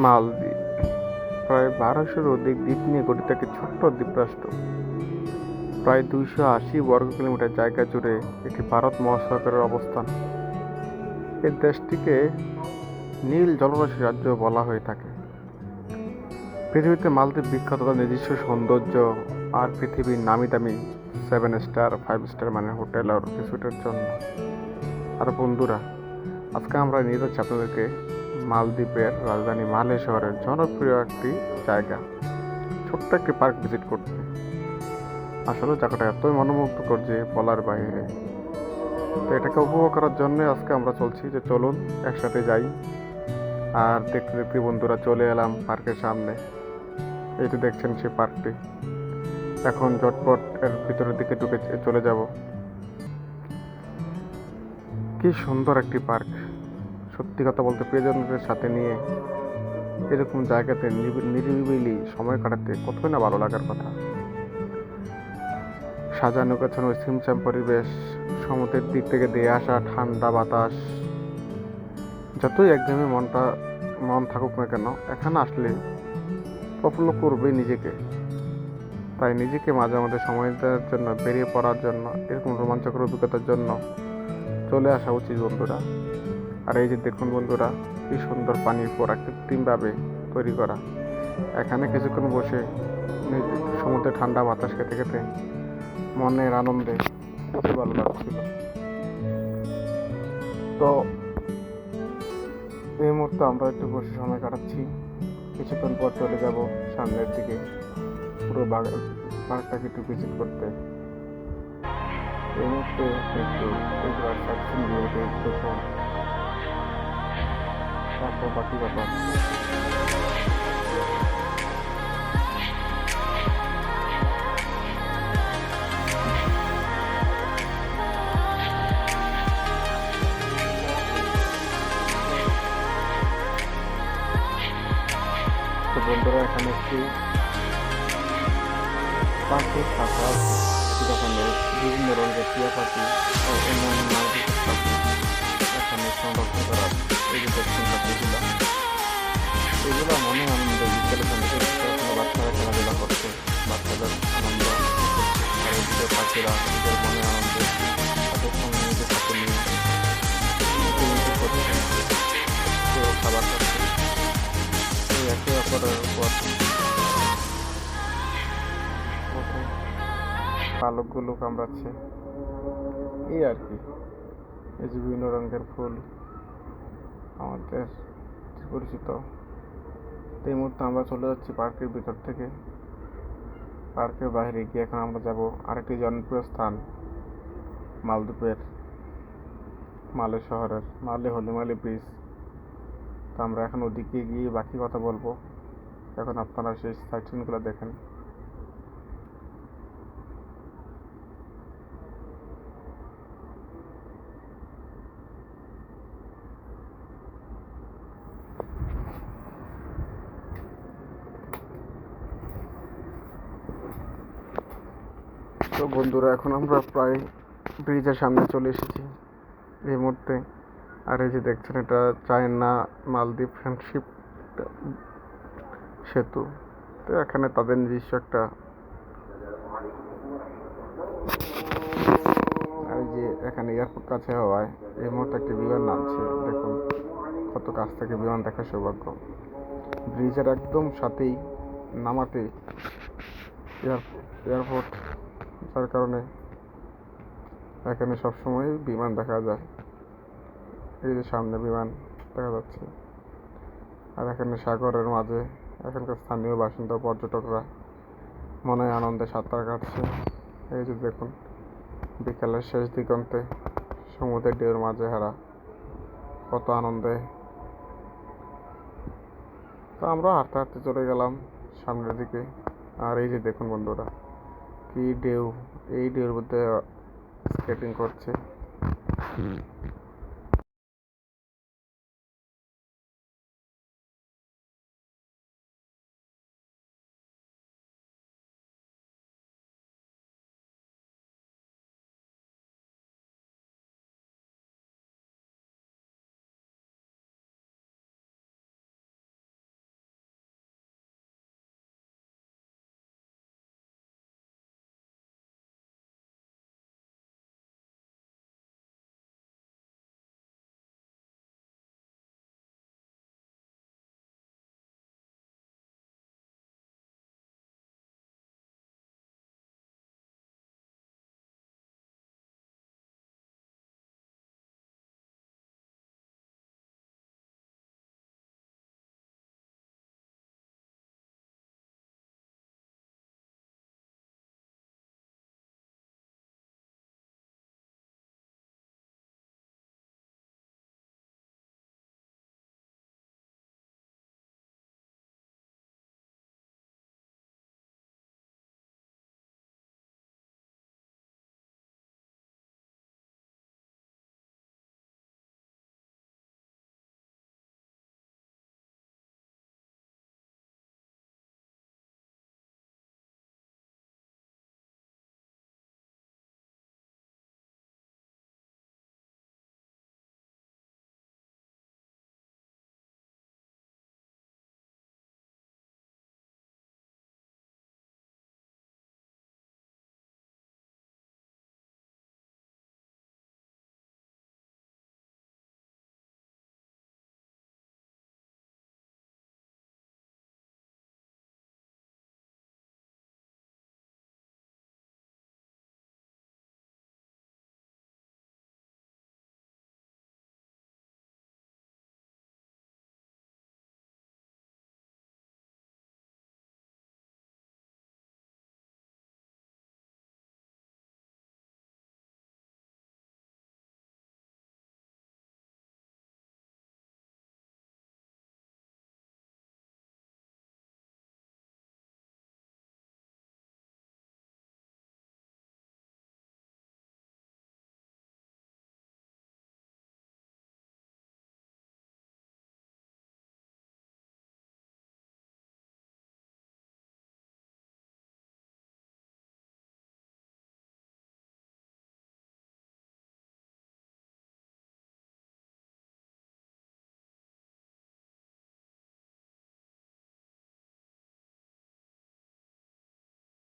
মালদ্বীপ প্রায় 1200-র অধিক দ্বীপ নিয়ে গঠিত একটি ছোট্ট দ্বীপরাষ্ট্র। প্রায় 280 বর্গ কিলোমিটার জায়গা জুড়ে এটি ভারত মহাসাগরের অবস্থান। এই দেশটিকে নীল জলরাশি রাজ্য বলা হয়ে থাকে। পৃথিবীতে মালদ্বীপ বিখ্যাত তার নিজস্ব সৌন্দর্য আর পৃথিবীর নামি দামি 7 স্টার 5 স্টার মানে হোটেল আর রিসোর্টের জন্য। আর বন্ধুরা, আজকে আমরা নিয়ে যাচ্ছি আপনাদেরকে মালদ্বীপের রাজধানী মালে শহরের জনপ্রিয় একটি জায়গা, ছোট্ট একটি পার্ক ভিজিট করতে। আসলে জায়গাটা এতই মনোমুগ্ধকর যে বলার বাইরে। তো এটাকে উপভোগ করার জন্য আজকে আমরা চলছি, যে চলুন একসাথে যাই। আর দেখতে দেখতে বন্ধুরা চলে এলাম পার্কের সামনে। এই যে দেখছেন সেই পার্কটি। এখন ঝটপট এর ভিতরের দিকে ঢুকে চলে যাব। কি সুন্দর একটি পার্ক! সত্যি কথা বলতে, প্রিয়জনদের সাথে নিয়ে এরকম জায়গাতে নিরিবিলি সময় কাটাতে কতই না ভালো লাগার কথা। সাজানো গোছানো ছিমছাম পরিবেশ, সমুদ্রের দিক থেকে দিয়ে আসা ঠান্ডা বাতাস, যতই একদমই মন থাকুক না কেন, এখানে আসলে প্রফুল্ল করবে নিজেকে। তাই নিজেকে মাঝে মাঝে সময় দেওয়ার জন্য, বেরিয়ে পড়ার জন্য, এরকম রোমাঞ্চকর অভিজ্ঞতার জন্য চলে আসা উচিত বন্ধুরা। আর এই যে দেখুন বন্ধুরা, কি সুন্দর পানির পড়া কৃত্রিমভাবে তৈরি করা। এখানে কিছুক্ষণ বসে সমুদ্রের ঠান্ডা বাতাস খেতে খেতে মনের আনন্দে খুবই ভালো লাগছিল। তো এই মুহূর্তে আমরা একটু বসে সময় কাটাচ্ছি। কিছুক্ষণ পর চলে যাব সামনের দিকে, পুরো পার্কটাকে একটু ভিজিট করতে। এই মুহূর্তে একটু তারপর বাকি কথা। তো বন্ধুরা, এখানে একটি পাখির শাখা আছে, যেখানে বিভিন্ন রঙের টিয়া পাখি ও অন্যান্য নাগরিক পাখি এখানে সংরক্ষণ করা আছে। এই যে দেখছেন পাখিগুলো, এগুলো মনে আনন্দ বিকেলে সন্ধ্যে বাচ্চারা খেলাধুলা করছে, বাচ্চাদের আনন্দ। আর এদিকে পাখিরা নিজের মনে আনন্দে তাদের সঙ্গে নিজের সাথে নিয়ে কেউ খাবার খাচ্ছে, এই একে অপরের উপর পালকগুলো কামড়াচ্ছে, এই আর কি। এই যে বিভিন্ন রঙের ফুল আমাদের পরিচিত। এই মুহূর্তে আমরা চলে যাচ্ছি পার্কের ভিতর থেকে। পার্কের বাইরে গিয়ে এখন আমরা যাব আরেকটি জনপ্রিয় স্থান, মালদ্বীপের মালে শহরের মালে ব্রিজ। তো আমরা এখন ওদিকে গিয়ে বাকি কথা বলবো। এখন আপনারা সেই সাইট সিনগুলো দেখেন। তো বন্ধুরা, এখন আমরা প্রায় ব্রিজের সামনে চলে এসেছি এই মুহূর্তে। আর এই যে দেখছেন, এটা চায়না মালদ্বীপ ফ্রেন্ডশিপ সেতু। তো এখানে তাদের নিজস্ব একটা, আর যে এখানে এয়ারপোর্ট কাছে হওয়ায় এই মুহূর্তে একটি বিমান নামছে। দেখুন কত কাছ থেকে বিমান দেখার সৌভাগ্য। ব্রিজের একদম সাথেই নামাতে এয়ারপোর্ট, যার কারণে এখানে সবসময় বিমান দেখা যায়। এই যে সামনে বিমান দেখা যাচ্ছে। আর এখানে সাগরের মাঝে এখানকার স্থানীয় বাসিন্দা পর্যটকরা মনে আনন্দে সাঁতার কাটছে। এই যে দেখুন, বিকালের শেষ দিগন্তে সমুদ্রের ঢেউর মাঝে হারা কত আনন্দে। তো আমরা হাঁটতে হাঁটতে চলে গেলাম সামনের দিকে। আর এই যে দেখুন বন্ধুরা, কি ঢেউ! এই ঢেউর মধ্যে স্কেটিং করছে।